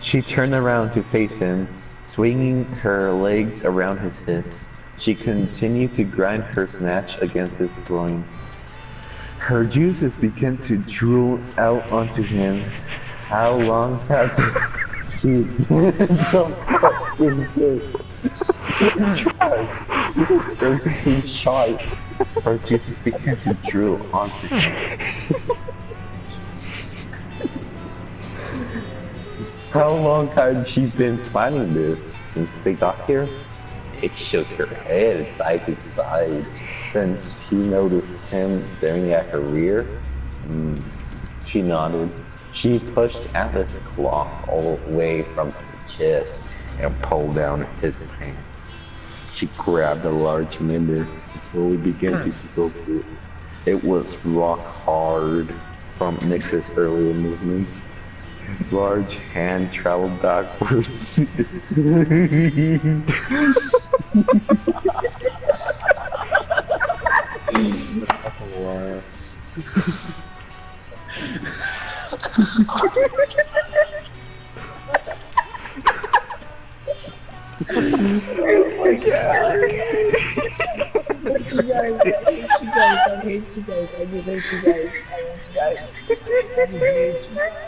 She turned around to face him, swinging her legs around his hips. She continued to grind her snatch against his groin. Her juices began to drool out onto him. How long had she been so fucking pissed? This is very sharp. Her juices began to drool onto him. How long had she been planning this? Since they got here? It shook her head side to side since she noticed him staring at her rear. She nodded. She pushed Atlas' cloth all the way from her chest and pulled down his pants. She grabbed a large member and slowly began to stroke it. It was rock hard from Nix's earlier movements. His large hand traveled backwards. Oh my god. You guys, I hate you guys, I just hate you guys, I hate you guys. I hate you guys.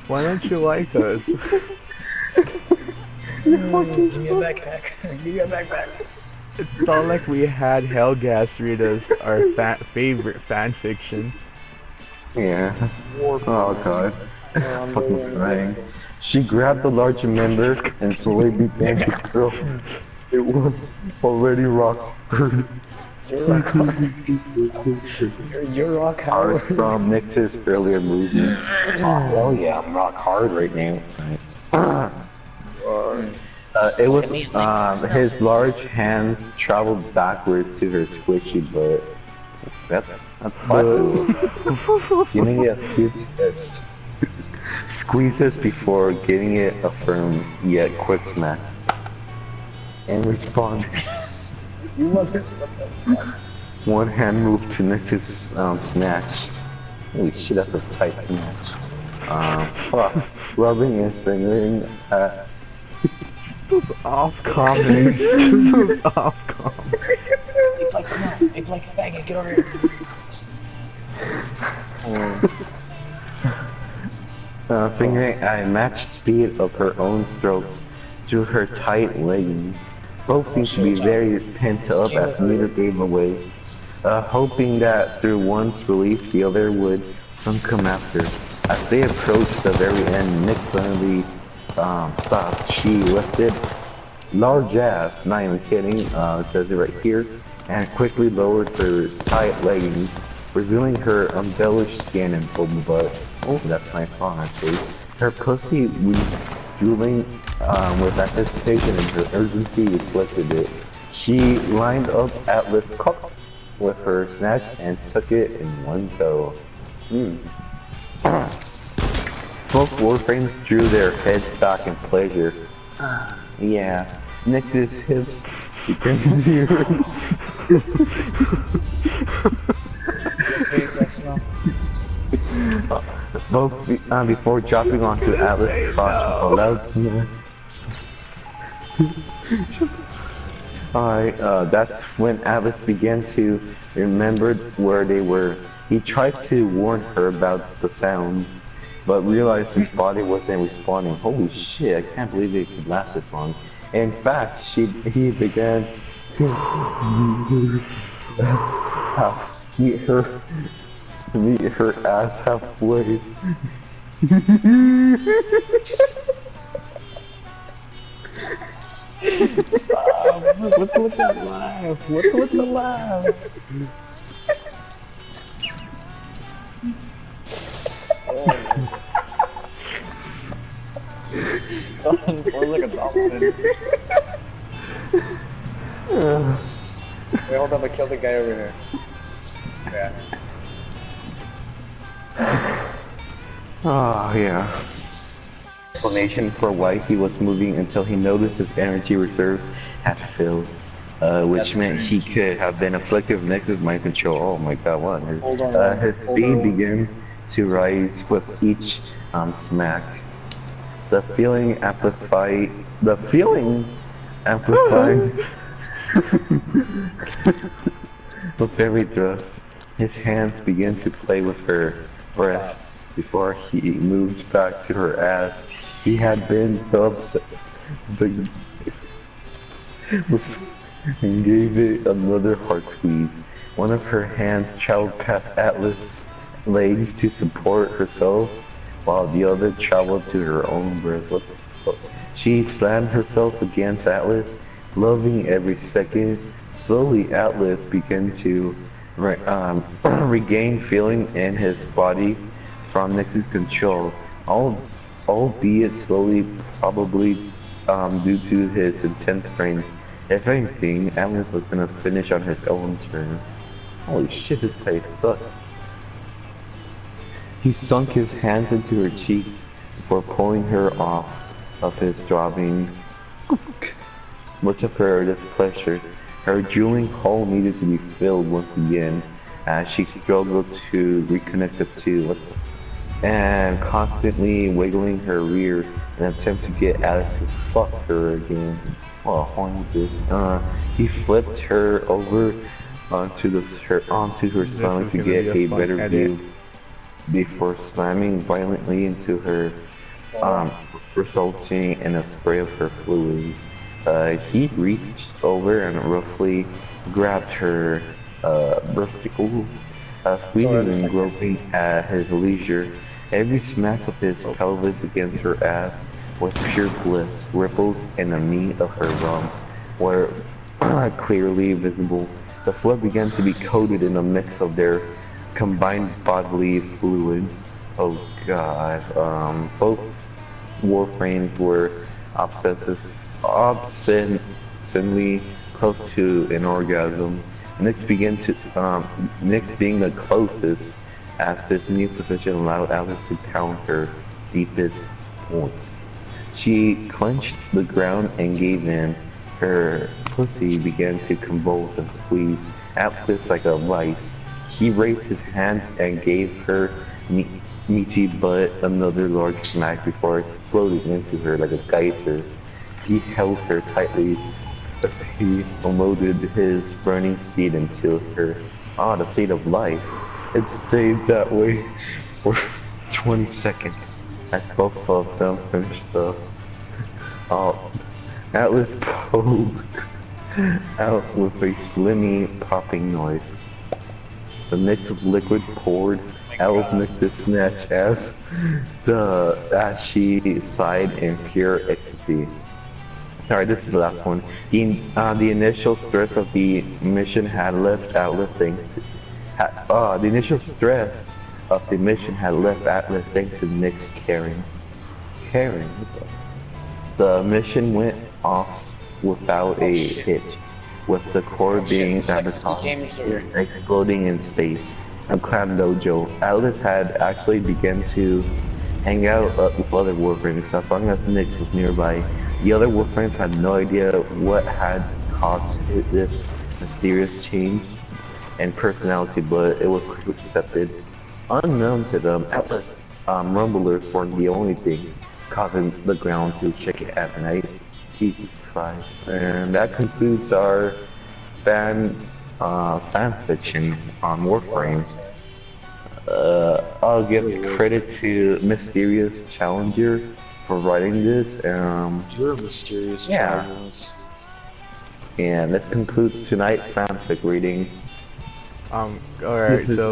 Why don't you like us? Give me a backpack. Give me a backpack. It's not like we had Hellgas read us our favorite fanfiction. Yeah. Warframe. Oh god. Fucking crying. She grabbed the larger member and slowly began to throw. It was already rock hard. You're rock Hard hard. from Nix's earlier movement. Oh yeah, I'm rock hard right now. It was his large hands traveled backwards to her squishy butt. That's fun. Giving it a few tests. Squeezes before getting it a firm yet quick smack. In response, You wasn't. one hand moved to Nix's snatch. Holy shit, that's a tight snatch. Fuck. Rubbing and fingering at Those off comments. Those off comments. It's like snap. It's like faggot. Get over here. fingering at a matched speed of her own strokes through her tight leggings. Both seemed to be very pent up as neither gave away, hoping that through one's release the other would some come after. As they approached the very end, Nick suddenly stopped. She lifted large ass, not even kidding, it says it right here, and quickly lowered her tight leggings, revealing her embellished skin and full butt. Oh, that's my song actually. Her pussy was drooling with anticipation and her urgency reflected it. She lined up Atlas' cock with her snatch and took it in one go. Both Warframes drew their heads back in pleasure. Yeah, Nix's hips began to both before dropping onto Atlas' crotch with a loud smack. Alright, that's when Atlas began to remember where they were. He tried to warn her about the sounds, but realized his body wasn't responding. Holy shit, I can't believe it could last this long. In fact, he began to meet her ass halfway. Stop. What's with that laugh? What's with the laugh? Sounds like a dolphin. Wait, hold up, I killed the guy over here. Yeah. Oh, yeah. Explanation for why he was moving until he noticed his energy reserves had filled, which meant he could have been afflicted with Nexus mind control. Oh my god, what? Hold on, His speed began to rise with each smack. The feeling amplified. The feeling amplified with every thrust. His hands began to play with her breast before he moved back to her ass. He had been so upset and gave it another hard squeeze. One of her hands traveled past Atlas' legs to support herself, while the other traveled to her own breast. What the fuck? She slammed herself against Atlas, loving every second. Slowly, Atlas began to regain feeling in his body from Nix's control, albeit slowly, probably due to his intense strength. If anything, Atlas was gonna finish on his own turn. Holy shit, this place sucks. He sunk his hands into her cheeks before pulling her off of his throbbing. Much of her displeasure, her drooling hole needed to be filled once again as she struggled to reconnect the two, and constantly wiggling her rear in an attempt to get Alice to fuck her again. What a horny bitch. He flipped her over onto her stomach to get a better view before slamming violently into her, resulting in a spray of her fluids. He reached over and roughly grabbed her breasticles, squeezing and groping at his leisure. Every smack of his pelvis against her ass was pure bliss. Ripples in the meat of her rump were clearly visible. The floor began to be coated in a mix of their combined bodily fluids. Oh god. Both Warframes were obscenely close to an orgasm. Nix being the closest, as this new position allowed Alice to pound her deepest points. She clenched the ground and gave in. Her pussy began to convulse and squeeze Atlas like a vice. He raised his hands and gave her meaty butt another large smack before exploding into her like a geyser. He held her tightly. He unloaded his burning seed into her. The seed of life. It stayed that way for 20 seconds as both of them finished up. Atlas pulled out with a slimy popping noise. The mix of liquid poured out Nix's snatch as she sighed in pure ecstasy. Alright, this is the last one. The initial stress of the mission had left Atlas thanks to Nick's caring. The mission went off without a hitch, with the core being sabotaged and exploding in space. A clan dojo. Atlas had actually begun to hang out with other Warframes as long as Nyx was nearby. The other Warframes had no idea what had caused this mysterious change in personality, but it was quickly accepted. Unknown to them, Atlas rumblers weren't the only thing causing the ground to shake at night. Jesus Christ. And that concludes our fan fiction on Warframe. I'll give credit to Mysterious Challenger for writing this. You're a mysterious challenger. And this concludes tonight's fanfic reading. Alright, so